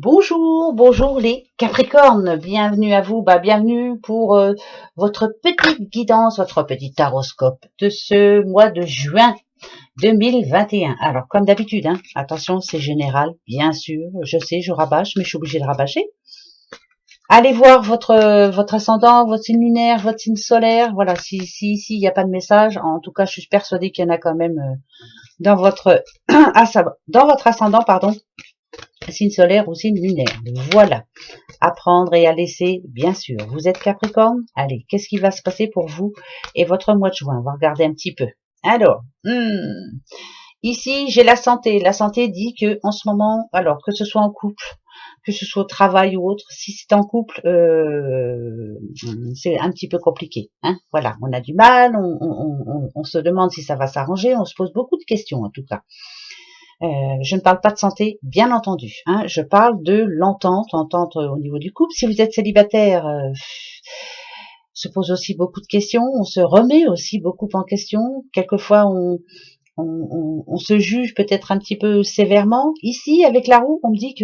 Bonjour, bonjour les Capricornes, bienvenue à vous, bienvenue pour votre petite guidance, votre petit taroscope de ce mois de juin 2021. Alors comme d'habitude, attention c'est général, bien sûr, je sais je rabâche mais je suis obligée de rabâcher. Allez voir votre ascendant, votre signe lunaire, votre signe solaire, voilà, si il n'y a pas de message, en tout cas je suis persuadée qu'il y en a quand même dans votre dans votre ascendant, pardon, signe solaire ou signe lunaire. Voilà. À prendre et à laisser, bien sûr. Vous êtes Capricorne? Allez, qu'est-ce qui va se passer pour vous et votre mois de juin? On va regarder un petit peu. Alors, ici, j'ai la santé. La santé dit que en ce moment, alors que ce soit en couple, que ce soit au travail ou autre, si c'est en couple, c'est un petit peu compliqué. Voilà, on a du mal, on se demande si ça va s'arranger, on se pose beaucoup de questions en tout cas. Je ne parle pas de santé, bien entendu. Je parle de l'entente au niveau du couple. Si vous êtes célibataire, se pose aussi beaucoup de questions. On se remet aussi beaucoup en question. Quelquefois, on se juge peut-être un petit peu sévèrement. Ici, avec la roue, on me dit que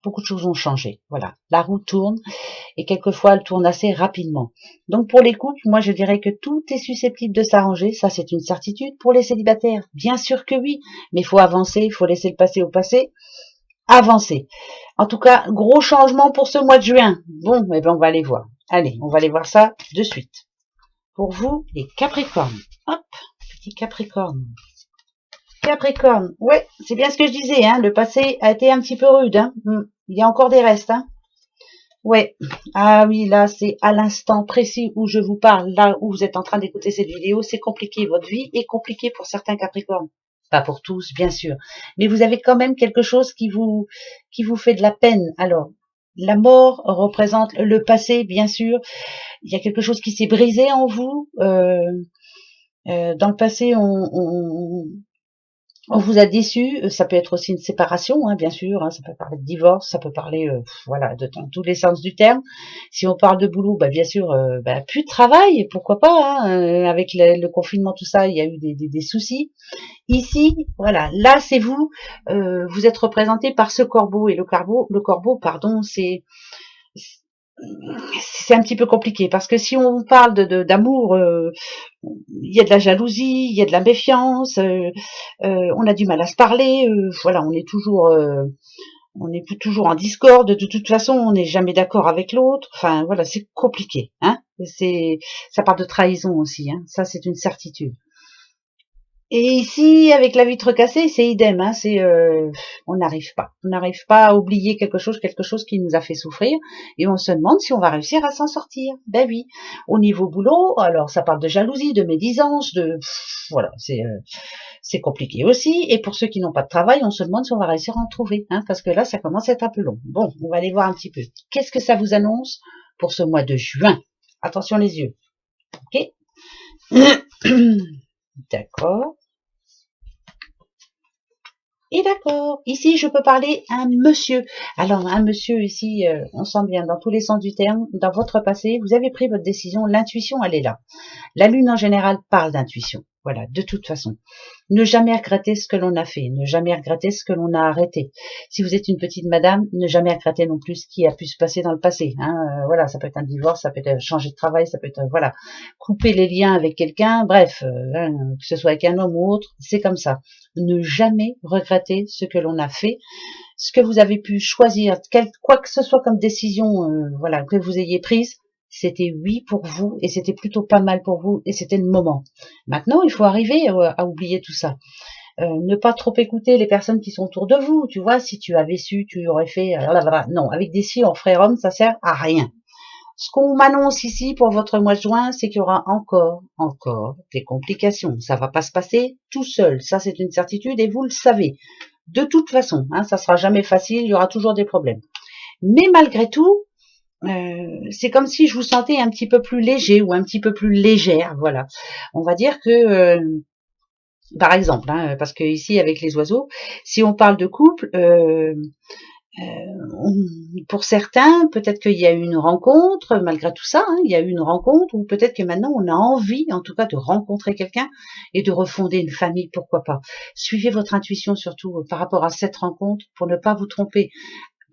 beaucoup de choses ont changé. Voilà, la roue tourne et quelquefois elle tourne assez rapidement. Donc pour les couples, moi je dirais que tout est susceptible de s'arranger, ça c'est une certitude. Pour les célibataires, bien sûr que oui, mais il faut avancer, il faut laisser le passé au passé, avancer. En tout cas, gros changement pour ce mois de juin. Bon, eh ben on va aller voir. Allez, on va aller voir ça de suite. Pour vous, les Capricornes. Hop, petit Capricorne. Capricorne, ouais, c'est bien ce que je disais, le passé a été un petit peu rude. Il y a encore des restes. Ouais, ah oui, là, c'est à l'instant précis où je vous parle, là où vous êtes en train d'écouter cette vidéo, c'est compliqué. Votre vie est compliquée pour certains Capricornes. Pas pour tous, bien sûr. Mais vous avez quand même quelque chose qui vous fait de la peine. Alors, la mort représente le passé, bien sûr. Il y a quelque chose qui s'est brisé en vous. Dans le passé, on vous a déçu, ça peut être aussi une séparation, bien sûr, ça peut parler de divorce, ça peut parler, voilà, dans tous les sens du terme. Si on parle de boulot, bien sûr, plus de travail, pourquoi pas, avec le confinement, tout ça, il y a eu des soucis. Ici, voilà, là c'est vous, vous êtes représenté par ce corbeau, et le corbeau, pardon, c'est un petit peu compliqué parce que si on parle d'amour, il y a de la jalousie, il y a de la méfiance, on a du mal à se parler, voilà, on est toujours en discorde, de toute façon, on n'est jamais d'accord avec l'autre. Enfin, voilà, c'est compliqué, ça parle de trahison aussi, ça c'est une certitude. Et ici, avec la vitre cassée, c'est idem, on n'arrive pas à oublier quelque chose qui nous a fait souffrir, et on se demande si on va réussir à s'en sortir. Ben oui. Au niveau boulot, alors ça parle de jalousie, de médisance, voilà, c'est compliqué aussi. Et pour ceux qui n'ont pas de travail, on se demande si on va réussir à en trouver, parce que là, ça commence à être un peu long. Bon, on va aller voir un petit peu. Qu'est-ce que ça vous annonce pour ce mois de juin? Attention les yeux. Ok. D'accord. Et d'accord. Ici, je peux parler à un monsieur. Alors, un monsieur ici, on sent bien dans tous les sens du terme, dans votre passé, vous avez pris votre décision, l'intuition, elle est là. La lune en général parle d'intuition. Voilà, de toute façon. Ne jamais regretter ce que l'on a fait, ne jamais regretter ce que l'on a arrêté. Si vous êtes une petite madame, ne jamais regretter non plus ce qui a pu se passer dans le passé. Voilà, ça peut être un divorce, ça peut être changer de travail, ça peut être voilà, couper les liens avec quelqu'un. Bref, que ce soit avec un homme ou autre, c'est comme ça. Ne jamais regretter ce que l'on a fait, ce que vous avez pu choisir, quoi que ce soit comme décision, voilà, que vous ayez prise. C'était oui pour vous et c'était plutôt pas mal pour vous et c'était le moment. Maintenant, il faut arriver à oublier tout ça. Ne pas trop écouter les personnes qui sont autour de vous. Tu vois, si tu avais su, tu aurais fait. Non, avec des si, on ferait Rome, ça sert à rien. Ce qu'on m'annonce ici pour votre mois de juin, c'est qu'il y aura encore des complications. Ça va pas se passer tout seul. Ça, c'est une certitude et vous le savez. De toute façon, ça sera jamais facile. Il y aura toujours des problèmes. Mais malgré tout, c'est comme si je vous sentais un petit peu plus léger ou un petit peu plus légère, voilà. On va dire que, par exemple, parce que ici avec les oiseaux, si on parle de couple, pour certains, peut-être qu'il y a eu une rencontre, malgré tout ça, il y a eu une rencontre, ou peut-être que maintenant on a envie, en tout cas, de rencontrer quelqu'un et de refonder une famille, pourquoi pas. Suivez votre intuition surtout par rapport à cette rencontre pour ne pas vous tromper.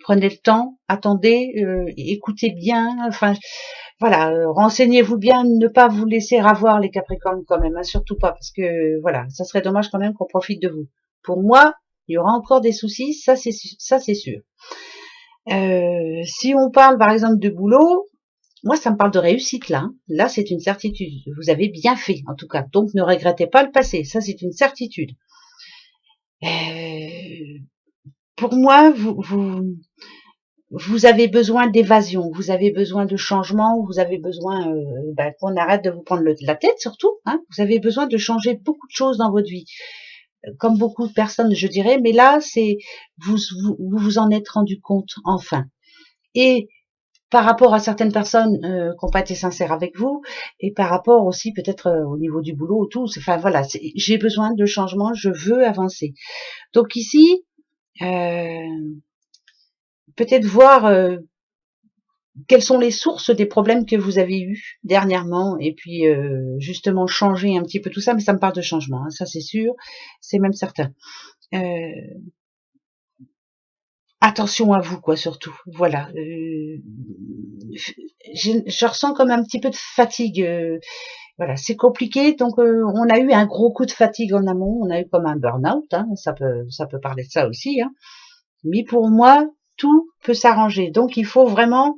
prenez le temps, attendez, écoutez bien, enfin voilà, renseignez-vous bien, ne pas vous laisser ravoir les Capricornes quand même, hein, surtout pas, parce que voilà, ça serait dommage quand même qu'on profite de vous. Pour moi, il y aura encore des soucis, ça c'est sûr. Si on parle par exemple de boulot, moi ça me parle de réussite là. Là c'est une certitude. Vous avez bien fait en tout cas. Donc ne regrettez pas le passé. Ça c'est une certitude. Pour moi, vous avez besoin d'évasion, vous avez besoin de changement, vous avez besoin qu'on arrête de vous prendre la tête surtout. Hein. Vous avez besoin de changer beaucoup de choses dans votre vie. Comme beaucoup de personnes, je dirais, mais là, c'est vous en êtes rendu compte enfin. Et par rapport à certaines personnes qui n'ont pas été sincères avec vous, et par rapport aussi peut-être au niveau du boulot, tout. Enfin voilà, j'ai besoin de changement, je veux avancer. Donc ici, peut-être voir quelles sont les sources des problèmes que vous avez eus dernièrement, et puis justement changer un petit peu tout ça, mais ça me parle de changement, hein, ça c'est sûr, c'est même certain. Attention à vous, quoi, surtout. Voilà. Je ressens comme un petit peu de fatigue. Voilà, c'est compliqué. Donc, on a eu un gros coup de fatigue en amont. On a eu comme un burn-out. Hein, ça peut parler de ça aussi. Hein. Mais pour moi, tout peut s'arranger. Donc, il faut vraiment.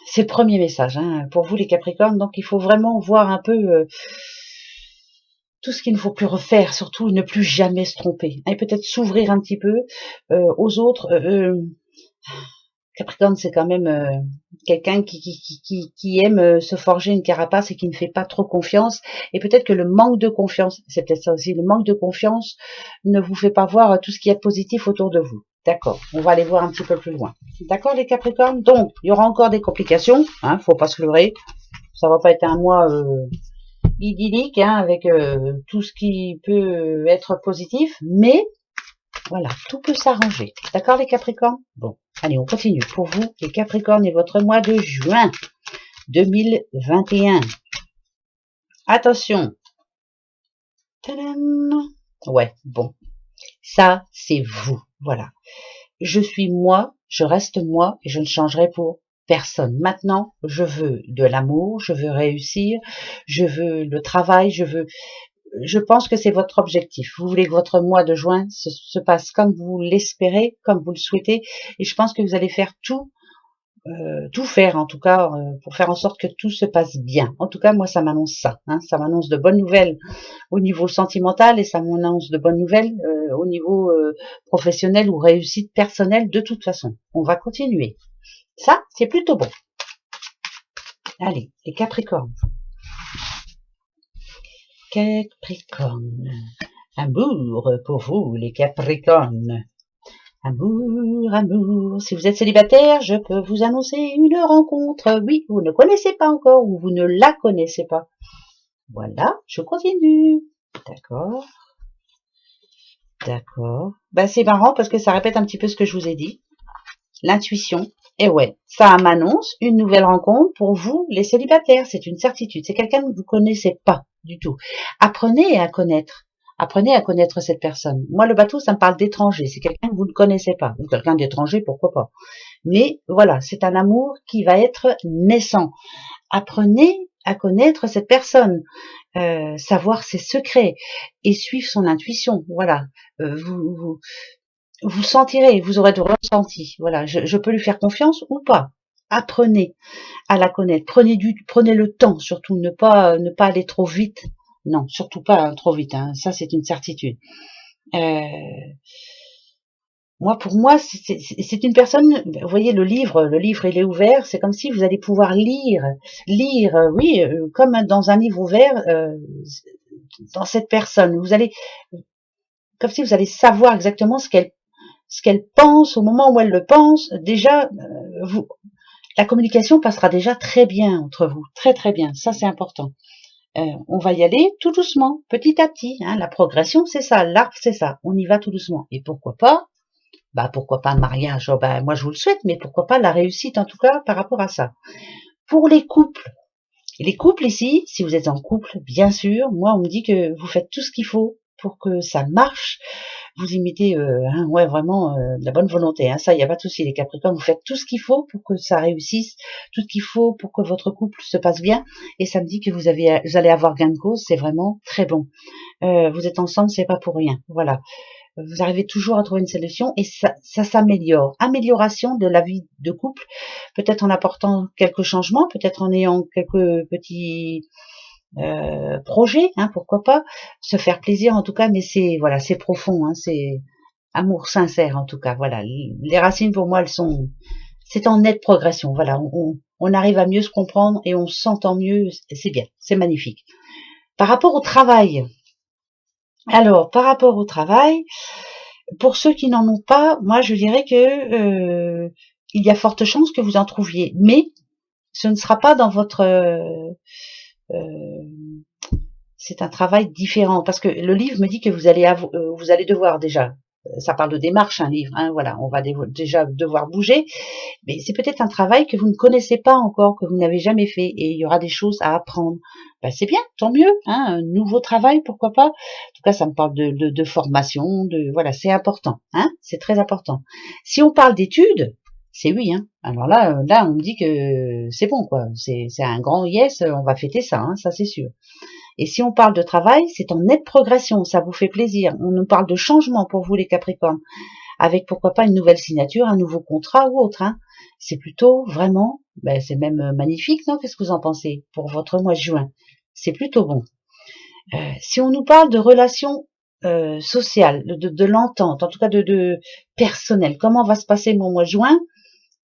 C'est le premier message hein, pour vous les Capricornes. Donc, il faut vraiment voir un peu tout ce qu'il ne faut plus refaire, surtout ne plus jamais se tromper. Et peut-être s'ouvrir un petit peu aux autres. Capricorne, c'est quand même quelqu'un qui aime se forger une carapace et qui ne fait pas trop confiance. Et peut-être que le manque de confiance, c'est peut-être ça aussi, le manque de confiance ne vous fait pas voir tout ce qui est positif autour de vous. D'accord, on va aller voir un petit peu plus loin. D'accord les Capricornes. Donc, il y aura encore des complications, hein, faut pas se leurrer. Ça va pas être un mois idyllique, hein, avec tout ce qui peut être positif, mais voilà, tout peut s'arranger. D'accord les Capricornes? Bon, allez, on continue. Pour vous, les Capricornes et votre mois de juin 2021. Attention. Tadam. Ouais, bon. Ça, c'est vous. Voilà. Je suis moi, je reste moi et je ne changerai pour personne. Maintenant, je veux de l'amour, je veux réussir, je veux le travail, je pense que c'est votre objectif. Vous voulez que votre mois de juin se passe comme vous l'espérez, comme vous le souhaitez, et je pense que vous allez faire tout faire en tout cas pour faire en sorte que tout se passe bien. En tout cas, moi, ça m'annonce ça. Hein, ça m'annonce de bonnes nouvelles au niveau sentimental et ça m'annonce de bonnes nouvelles au niveau professionnel ou réussite personnelle de toute façon. On va continuer. Ça, c'est plutôt bon. Allez, les Capricornes. Capricorne. Amour pour vous, les Capricornes. Amour, amour. Si vous êtes célibataire, je peux vous annoncer une rencontre. Oui, vous ne connaissez pas encore ou vous ne la connaissez pas. Voilà, je continue. D'accord. D'accord. Ben, c'est marrant parce que ça répète un petit peu ce que je vous ai dit. L'intuition. Et ouais, ça m'annonce une nouvelle rencontre pour vous, les célibataires. C'est une certitude. C'est quelqu'un que vous connaissez pas du tout. Apprenez à connaître. Apprenez à connaître cette personne. Moi, le bateau, ça me parle d'étranger. C'est quelqu'un que vous ne connaissez pas. Ou quelqu'un d'étranger, pourquoi pas. Mais voilà, c'est un amour qui va être naissant. Apprenez à connaître cette personne, savoir ses secrets et suivre son intuition. Voilà, vous sentirez, vous aurez de ressenti. Voilà, je peux lui faire confiance ou pas. Apprenez à la connaître. Prenez le temps, surtout ne pas aller trop vite. Non, surtout pas hein, trop vite. Hein. Ça, c'est une certitude. Moi, pour moi, c'est une personne. Vous voyez, le livre, il est ouvert. C'est comme si vous allez pouvoir lire, oui, comme dans un livre ouvert, dans cette personne. Vous allez, comme si vous allez savoir exactement ce qu'elle pense au moment où elle le pense. Déjà, la communication passera déjà très bien entre vous, très très bien. Ça, c'est important. On va y aller tout doucement, petit à petit. Hein. La progression, c'est ça. L'art, c'est ça. On y va tout doucement. Et pourquoi pas? Bah pourquoi pas le mariage? Oh, bah, moi je vous le souhaite, mais pourquoi pas la réussite en tout cas par rapport à ça. Pour les couples ici, si vous êtes en couple, bien sûr, moi on me dit que vous faites tout ce qu'il faut pour que ça marche. vous imitez, ouais, vraiment de la bonne volonté. Hein, ça, il n'y a pas de souci, les Capricornes. Vous faites tout ce qu'il faut pour que ça réussisse, tout ce qu'il faut pour que votre couple se passe bien. Et ça me dit que vous allez avoir gain de cause. C'est vraiment très bon. Vous êtes ensemble, c'est pas pour rien. Voilà. Vous arrivez toujours à trouver une solution et ça s'améliore. Amélioration de la vie de couple, peut-être en apportant quelques changements, peut-être en ayant quelques petits projets, hein, pourquoi pas, se faire plaisir en tout cas, mais c'est voilà, c'est profond, hein, c'est amour sincère en tout cas. Voilà, les racines pour moi, c'est en nette progression. Voilà, on arrive à mieux se comprendre et on s'entend mieux. C'est bien, c'est magnifique. Par rapport au travail. Alors, par rapport au travail, pour ceux qui n'en ont pas, moi je dirais que il y a forte chance que vous en trouviez, mais ce ne sera pas dans votre c'est un travail différent parce que le livre me dit que vous allez devoir déjà, ça parle de démarche un livre, hein, voilà, on va déjà devoir bouger, mais c'est peut-être un travail que vous ne connaissez pas encore, que vous n'avez jamais fait, et il y aura des choses à apprendre. Ben, c'est bien, tant mieux, hein, un nouveau travail, pourquoi pas. En tout cas, ça me parle de formation, voilà, c'est important, hein, c'est très important. Si on parle d'études, c'est oui, hein. Alors là, on me dit que c'est bon, quoi. C'est un grand yes, on va fêter ça, hein, ça c'est sûr. Et si on parle de travail, c'est en nette progression, ça vous fait plaisir. On nous parle de changement pour vous les Capricornes, avec pourquoi pas une nouvelle signature, un nouveau contrat ou autre. Hein. C'est plutôt vraiment, c'est même magnifique, non? Qu'est-ce que vous en pensez pour votre mois de juin? C'est plutôt bon. Si on nous parle de relations sociales, de l'entente, en tout cas de personnel, comment va se passer mon mois de juin?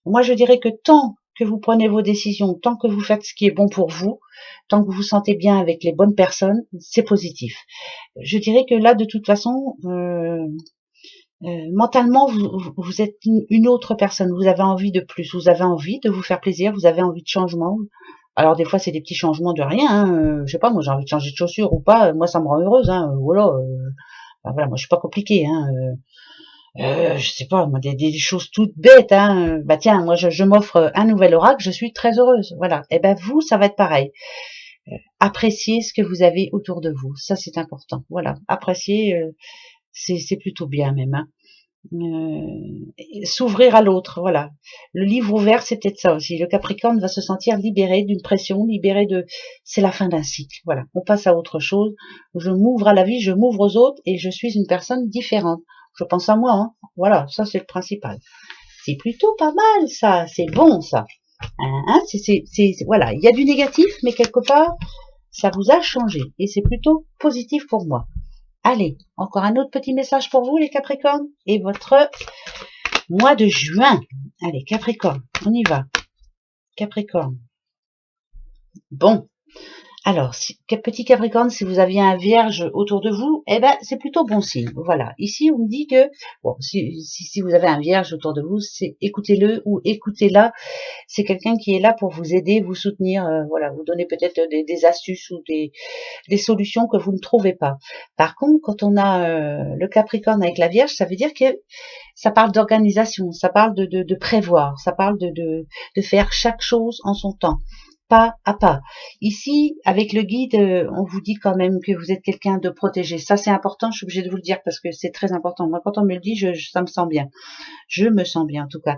Moi, je dirais que tant que vous prenez vos décisions, tant que vous faites ce qui est bon pour vous, tant que vous vous sentez bien avec les bonnes personnes, c'est positif. Je dirais que là, de toute façon, mentalement, vous êtes une autre personne. Vous avez envie de plus. Vous avez envie de vous faire plaisir. Vous avez envie de changement. Alors des fois, c'est des petits changements de rien. Hein. Je sais pas, moi, j'ai envie de changer de chaussures ou pas. Moi, ça me rend heureuse. Hein. Voilà. Voilà, moi, je suis pas compliquée. Hein. Je sais pas, moi, des choses toutes bêtes, hein. Bah tiens, moi je m'offre un nouvel oracle, je suis très heureuse. Voilà. Et ben vous, ça va être pareil. Appréciez ce que vous avez autour de vous, ça c'est important. Voilà, apprécier, c'est plutôt bien même. Hein. S'ouvrir à l'autre, voilà. Le livre ouvert, c'est peut-être ça aussi. Le Capricorne va se sentir libéré d'une pression, libéré de. C'est la fin d'un cycle. Voilà, on passe à autre chose. Je m'ouvre à la vie, je m'ouvre aux autres et je suis une personne différente. Je pense à moi, hein. Voilà, ça c'est le principal. C'est plutôt pas mal, ça. C'est bon, ça. Hein, voilà, il y a du négatif, mais quelque part, ça vous a changé et c'est plutôt positif pour moi. Allez, encore un autre petit message pour vous, les Capricornes, et votre mois de juin. Allez, Capricorne, on y va. Capricorne. Bon. Alors, petit Capricorne, si vous aviez un Vierge autour de vous, eh ben, c'est plutôt bon signe. Voilà. Ici, on me dit que, bon, si vous avez un Vierge autour de vous, c'est écoutez-le ou écoutez-la. C'est quelqu'un qui est là pour vous aider, vous soutenir, voilà, vous donner peut-être des astuces ou des solutions que vous ne trouvez pas. Par contre, quand on a le Capricorne avec la Vierge, ça veut dire que ça parle d'organisation, ça parle de prévoir, ça parle de faire chaque chose en son temps, pas à pas. Ici, avec le guide, on vous dit quand même que vous êtes quelqu'un de protégé. Ça, c'est important, je suis obligée de vous le dire parce que c'est très important. Moi, quand on me le dit, ça me sent bien. Je me sens bien en tout cas.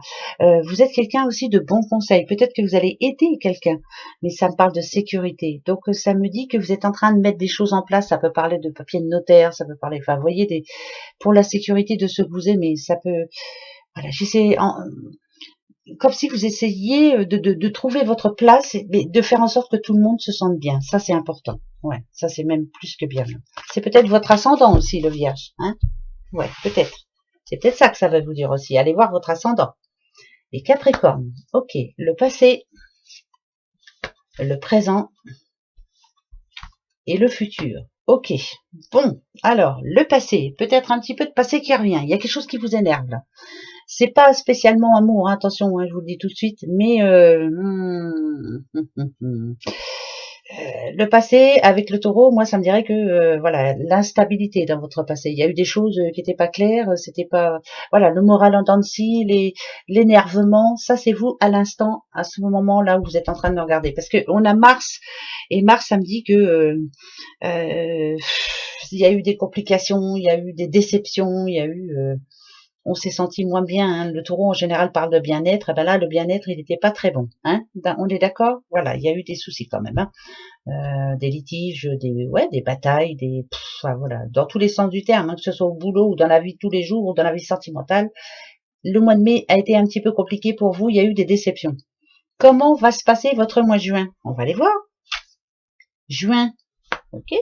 Vous êtes quelqu'un aussi de bons conseils. Peut-être que vous allez aider quelqu'un, mais ça me parle de sécurité. Donc ça me dit que vous êtes en train de mettre des choses en place. Ça peut parler de papier de notaire, ça peut parler, enfin, vous voyez, pour la sécurité de ceux que vous aimez. Ça peut, voilà, j'essaie comme si vous essayiez de trouver votre place, mais de faire en sorte que tout le monde se sente bien. Ça, c'est important. Ouais, ça, c'est même plus que bien. C'est peut-être votre ascendant aussi, le Vierge. Hein, ouais, peut-être. C'est peut-être ça que ça va vous dire aussi. Allez voir votre ascendant. Les Capricornes. Ok. Le passé, le présent et le futur. Ok. Bon. Alors, le passé. Peut-être un petit peu de passé qui revient. Il y a quelque chose qui vous énerve là. C'est pas spécialement amour, hein, attention, hein, je vous le dis tout de suite, mais le passé avec le Taureau, moi ça me dirait que voilà, l'instabilité dans votre passé. Il y a eu des choses qui n'étaient pas claires, c'était pas voilà, le moral en dents de scie, l'énervement, ça c'est vous à l'instant, à ce moment-là où vous êtes en train de me regarder, parce que on a Mars et Mars ça me dit que il y a eu des complications, il y a eu des déceptions, il y a eu... on s'est senti moins bien. Hein. Le taureau, en général, parle de bien-être. Et ben là, le bien-être, il n'était pas très bon. Hein. On est d'accord? Voilà, il y a eu des soucis quand même. Hein. Des litiges, des batailles, enfin, voilà, dans tous les sens du terme, hein, que ce soit au boulot ou dans la vie de tous les jours ou dans la vie sentimentale. Le mois de mai a été un petit peu compliqué pour vous. Il y a eu des déceptions. Comment va se passer votre mois de juin? On va les voir. Juin. Ok.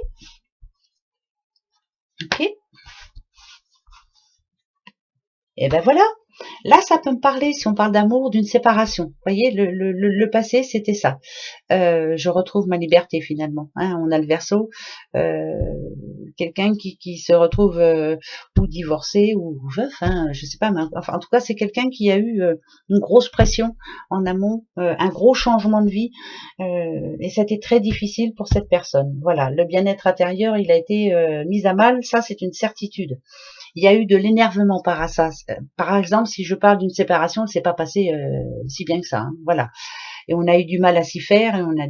Ok. Et ben voilà. Là, ça peut me parler, si on parle d'amour, d'une séparation. Vous voyez, le passé, c'était ça. Je retrouve ma liberté finalement. Hein, on a le Verseau, quelqu'un qui se retrouve ou divorcé ou veuf, hein, je sais pas, mais enfin en tout cas c'est quelqu'un qui a eu une grosse pression en amont, un gros changement de vie, et ça a été très difficile pour cette personne. Voilà, le bien-être intérieur, il a été mis à mal, ça c'est une certitude. Il y a eu de l'énervement par ça. Par exemple, si je parle d'une séparation, c'est pas passé si bien que ça. Hein, voilà. Et on a eu du mal à s'y faire et on a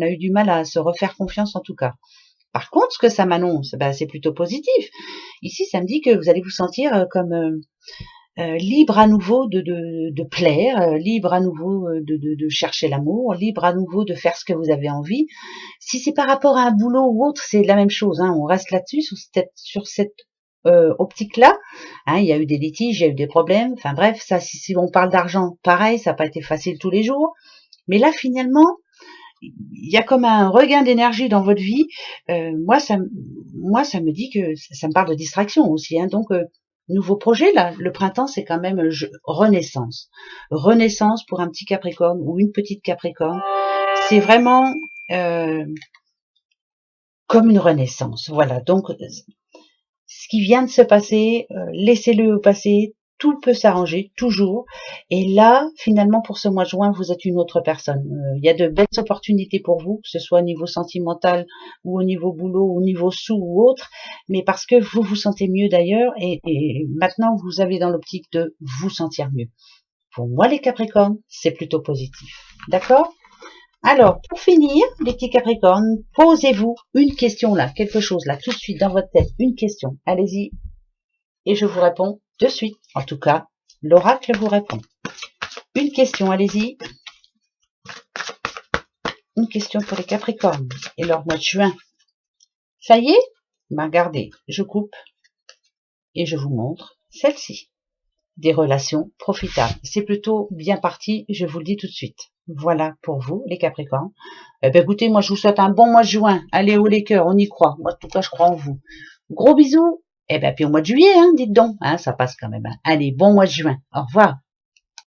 eu du mal à se refaire confiance en tout cas. Par contre, ce que ça m'annonce, ben, c'est plutôt positif. Ici, ça me dit que vous allez vous sentir comme libre à nouveau de plaire, libre à nouveau de chercher l'amour, libre à nouveau de faire ce que vous avez envie. Si c'est par rapport à un boulot ou autre, c'est la même chose. Hein, on reste là-dessus, sur cette optique-là. Hein, il y a eu des litiges, il y a eu des problèmes. Enfin bref, ça, si on parle d'argent, pareil, ça n'a pas été facile tous les jours. Mais là, finalement, il y a comme un regain d'énergie dans votre vie. Moi, ça me dit que ça me parle de distraction aussi. Hein, donc nouveau projet, là, le printemps, c'est quand même renaissance. Renaissance pour un petit Capricorne ou une petite Capricorne. C'est vraiment comme une renaissance. Voilà, donc ce qui vient de se passer, laissez-le au passé, tout peut s'arranger, toujours. Et là, finalement, pour ce mois de juin, vous êtes une autre personne. Il y a de belles opportunités pour vous, que ce soit au niveau sentimental ou au niveau boulot, au niveau sous ou autre, mais parce que vous vous sentez mieux d'ailleurs, et maintenant vous avez dans l'optique de vous sentir mieux. Pour moi, les Capricornes, c'est plutôt positif. D'accord ? Alors, pour finir, les petits Capricornes, posez-vous une question là, quelque chose là, tout de suite dans votre tête, une question. Allez-y, et je vous réponds de suite. En tout cas, l'oracle vous répond. Une question, allez-y. Une question pour les Capricornes et leur mois de juin. Ça y est? Ben regardez, je coupe et je vous montre celle-ci. Des relations profitables. C'est plutôt bien parti, je vous le dis tout de suite. Voilà pour vous, les Capricornes. Eh ben écoutez, moi je vous souhaite un bon mois de juin. Allez haut les cœurs, on y croit. Moi en tout cas, je crois en vous. Gros bisous. Eh ben puis au mois de juillet, hein, dites donc. Hein, ça passe quand même. Hein. Allez, bon mois de juin. Au revoir.